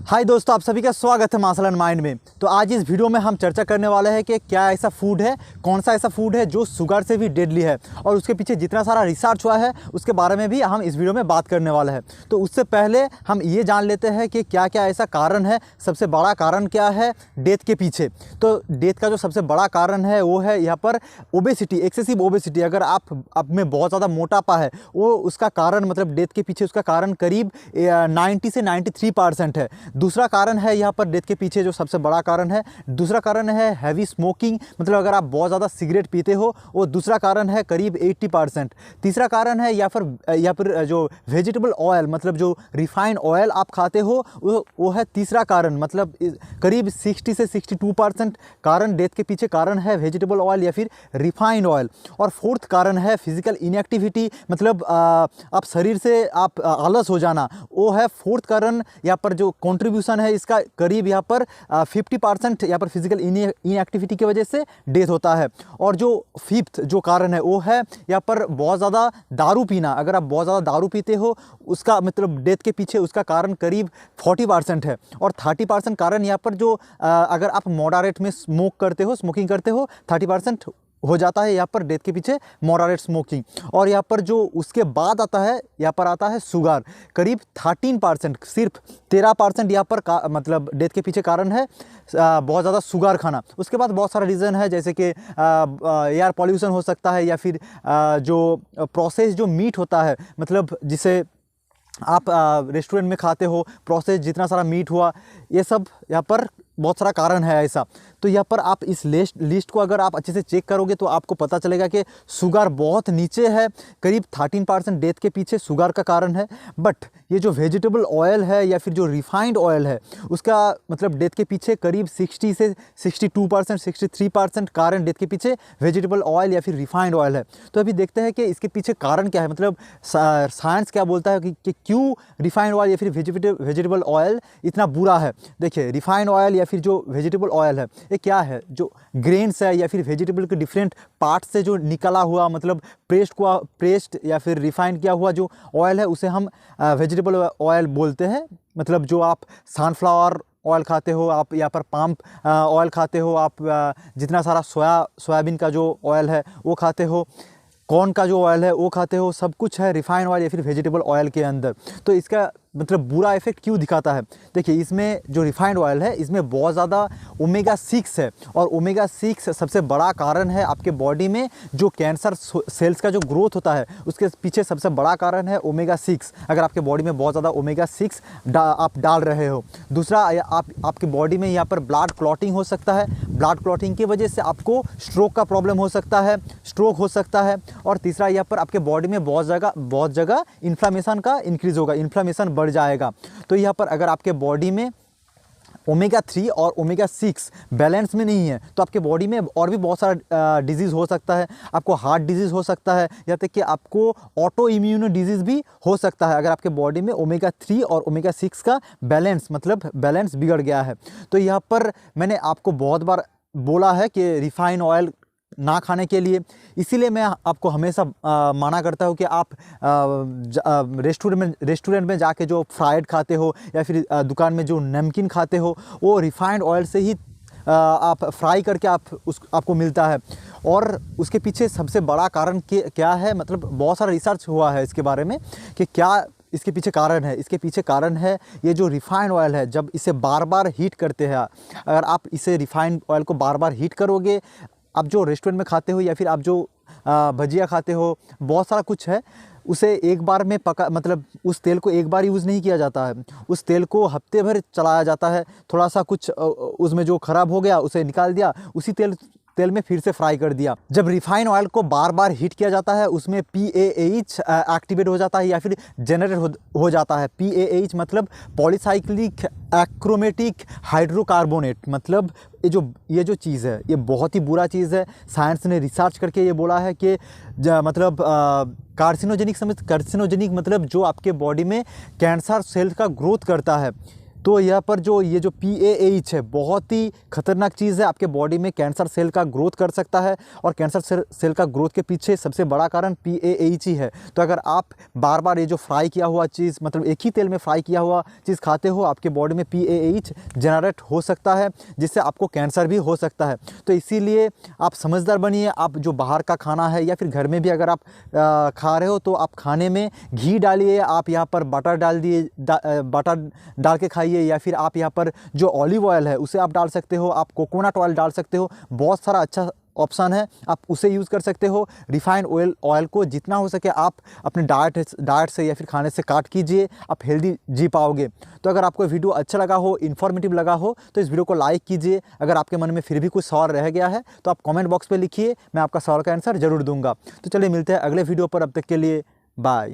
हाय दोस्तों, आप सभी का स्वागत है मार्शल एंड माइंड में। तो आज इस वीडियो में हम चर्चा करने वाले हैं कि क्या ऐसा फूड है, कौन सा ऐसा फूड है जो शुगर से भी डेडली है और उसके पीछे जितना सारा रिसर्च हुआ है उसके बारे में भी हम इस वीडियो में बात करने वाले हैं। तो उससे पहले हम ये जान लेते हैं कि क्या क्या ऐसा कारण है, सबसे बड़ा कारण क्या है डेथ के पीछे। तो डेथ का जो सबसे बड़ा कारण है वो है यहाँ पर ओबेसिटी, एक्सेसिव ओबेसिटी। अगर आप में बहुत ज़्यादा मोटापा है वो उसका कारण, मतलब डेथ के पीछे उसका कारण करीब 90 से 93% है। दूसरा कारण है यहाँ पर डेथ के पीछे जो सबसे बड़ा कारण है, दूसरा कारण है हैवी स्मोकिंग, मतलब अगर आप बहुत ज़्यादा सिगरेट पीते हो, वो दूसरा कारण है करीब 80%। तीसरा कारण है या फिर जो वेजिटेबल ऑयल, मतलब जो रिफाइंड ऑयल आप खाते हो वो है तीसरा कारण, मतलब करीब 60 से 62% कारण डेथ के पीछे कारण है वेजिटेबल ऑयल या फिर रिफाइंड ऑयल। और फोर्थ कारण है फिजिकल इनएक्टिविटी, मतलब आप शरीर से आप आलस हो जाना, वो है फोर्थ कारण। यहाँ पर जो कंट्रीब्यूशन है इसका करीब यहाँ पर 50% यहाँ पर फिजिकल इनएक्टिविटी की वजह से डेथ होता है। और जो फिफ्थ जो कारण है वो है यहाँ पर बहुत ज़्यादा दारू पीना। अगर आप बहुत ज़्यादा दारू पीते हो उसका मतलब डेथ के पीछे उसका कारण करीब 40% है। और 30% कारण यहाँ पर जो अगर आप मॉडरेट में स्मोकिंग करते हो 30% हो जाता है यहाँ पर डेथ के पीछे मॉडरेट स्मोकिंग। और यहाँ पर जो उसके बाद आता है, यहाँ पर आता है शुगर, करीब 13%, सिर्फ 13% यहाँ पर मतलब डेथ के पीछे कारण है बहुत ज़्यादा शुगर खाना। उसके बाद बहुत सारा रीज़न है, जैसे कि एयर पॉल्यूशन हो सकता है, या फिर जो प्रोसेस जो मीट होता है, मतलब जिसे आप रेस्टोरेंट में खाते हो, प्रोसेस जितना सारा मीट हुआ, ये सब यहाँ पर बहुत सारा कारण है ऐसा। तो यहाँ पर आप इस लिस्ट को अगर आप अच्छे से चेक करोगे तो आपको पता चलेगा कि शुगर बहुत नीचे है, करीब 13% डेथ के पीछे शुगर का कारण है। बट ये जो वेजिटेबल ऑयल है या फिर जो रिफाइंड ऑयल है उसका मतलब डेथ के पीछे करीब 60 से 62%, 63% कारण डेथ के पीछे वेजिटेबल ऑयल या फिर रिफाइंड ऑयल है। तो अभी देखते हैं कि इसके पीछे कारण क्या है, मतलब साइंस क्या बोलता है कि क्यों रिफाइंड ऑयल या फिर वेजिटेबल ऑयल इतना बुरा है। देखिए, रिफाइंड ऑयल या फिर जो वेजिटेबल ऑयल है ये क्या है, जो ग्रेन्स है या फिर वेजिटेबल के डिफरेंट पार्ट से जो निकला हुआ, मतलब पेस्ट या फिर रिफाइंड किया हुआ जो ऑयल है उसे हम वेजिटेबल ऑयल बोलते हैं। मतलब जो आप सनफ्लावर ऑयल खाते हो, आप यहाँ पर पाम ऑयल खाते हो, आप जितना सारा सोयाबीन का जो ऑयल है वो खाते हो, कॉर्न का जो ऑयल है वो खाते हो, सब कुछ है रिफाइंड ऑयल या फिर वेजिटेबल ऑयल के अंदर। तो इसका मतलब बुरा इफेक्ट क्यों दिखाता है, देखिए इसमें जो रिफाइंड ऑयल है इसमें बहुत ज़्यादा ओमेगा 6 है। और ओमेगा 6 सबसे बड़ा कारण है आपके बॉडी में जो कैंसर सेल्स का जो ग्रोथ होता है उसके पीछे सबसे बड़ा कारण है ओमेगा 6। अगर आपके बॉडी में बहुत ज़्यादा ओमेगा 6 आप डाल रहे हो। दूसरा, आपके बॉडी में यहाँ पर ब्लड क्लॉटिंग हो सकता है, ब्लड क्लॉटिंग की वजह से आपको स्ट्रोक का प्रॉब्लम हो सकता है, स्ट्रोक हो सकता है। और तीसरा, यहाँ पर आपके बॉडी में बहुत जगह इन्फ्लामेशन का इंक्रीज होगा, इन्फ्लामेशन बढ़ जाएगा। तो यहाँ पर अगर आपके बॉडी में ओमेगा 3 और ओमेगा 6 बैलेंस में नहीं है तो आपके बॉडी में और भी बहुत सारा डिजीज़ हो सकता है। आपको हार्ट डिजीज़ हो सकता है, यहाँ तक कि आपको ऑटो इम्यून डिजीज़ भी हो सकता है अगर आपके बॉडी में ओमेगा 3 और ओमेगा 6 का बैलेंस बिगड़ गया है। तो यहाँ पर मैंने आपको बहुत बार बोला है कि रिफाइंड ऑयल ना खाने के लिए, इसीलिए मैं आपको हमेशा माना करता हूँ कि आप रेस्टोरेंट में जाके जो फ्राइड खाते हो या फिर दुकान में जो नमकीन खाते हो वो रिफाइंड ऑयल से ही आप फ्राई करके आपको मिलता है। और उसके पीछे सबसे बड़ा कारण क्या है, मतलब बहुत सारा रिसर्च हुआ है इसके बारे में कि क्या इसके पीछे कारण है। इसके पीछे कारण है ये जो रिफाइंड ऑयल है, जब इसे बार बार हीट करते हैं, अगर आप इसे रिफाइंड ऑयल को बार बार हीट करोगे, आप जो रेस्टोरेंट में खाते हो या फिर आप जो भजिया खाते हो, बहुत सारा कुछ है, उसे एक बार में मतलब उस तेल को एक बार यूज़ नहीं किया जाता है, उस तेल को हफ्ते भर चलाया जाता है। थोड़ा सा कुछ उसमें जो ख़राब हो गया उसे निकाल दिया, उसी तेल में फिर से फ्राई कर दिया। जब रिफाइंड ऑयल को बार बार हीट किया जाता है उसमें PAH एक्टिवेट हो जाता है या फिर जनरेट हो जाता है। PAH मतलब पॉलीसाइक्लिक एक्रोमेटिक हाइड्रोकार्बोनेट, मतलब ये जो चीज़ है ये बहुत ही बुरा चीज़ है। साइंस ने रिसर्च करके ये बोला है कि मतलब कार्सिनोजेनिक मतलब जो आपके बॉडी में कैंसर सेल का ग्रोथ करता है, तो यहाँ पर जो ये जो PAH है बहुत ही खतरनाक चीज़ है, आपके बॉडी में कैंसर सेल का ग्रोथ कर सकता है और कैंसर सेल का ग्रोथ के पीछे सबसे बड़ा कारण PAH ही है। तो अगर आप बार बार ये जो फ्राई किया हुआ चीज़, मतलब एक ही तेल में फ्राई किया हुआ चीज़ खाते हो, आपके बॉडी में PAH जनरेट हो सकता है, जिससे आपको कैंसर भी हो सकता है। तो इसीलिए आप समझदार बनिए। आप जो बाहर का खाना है या फिर घर में भी अगर आप खा रहे हो तो आप खाने में घी डालिए, आप यहाँ पर बटर डाल दिए, बटर डाल के खाइए, या फिर आप यहाँ पर जो ऑलिव ऑयल है उसे आप डाल सकते हो, आप कोकोनट ऑयल डाल सकते हो, बहुत सारा अच्छा ऑप्शन है, आप उसे यूज़ कर सकते हो। रिफाइंड ऑयल को जितना हो सके आप अपने डाइट से या फिर खाने से काट कीजिए, आप हेल्दी जी पाओगे। तो अगर आपको वीडियो अच्छा लगा हो, इन्फॉर्मेटिव लगा हो, तो इस वीडियो को लाइक कीजिए। अगर आपके मन में फिर भी कुछ सवाल रह गया है तो आप कमेंट बॉक्स पे लिखिए, मैं आपका सवाल का आंसर ज़रूर दूंगा। तो चलिए मिलते हैं अगले वीडियो पर, अब तक के लिए बाय।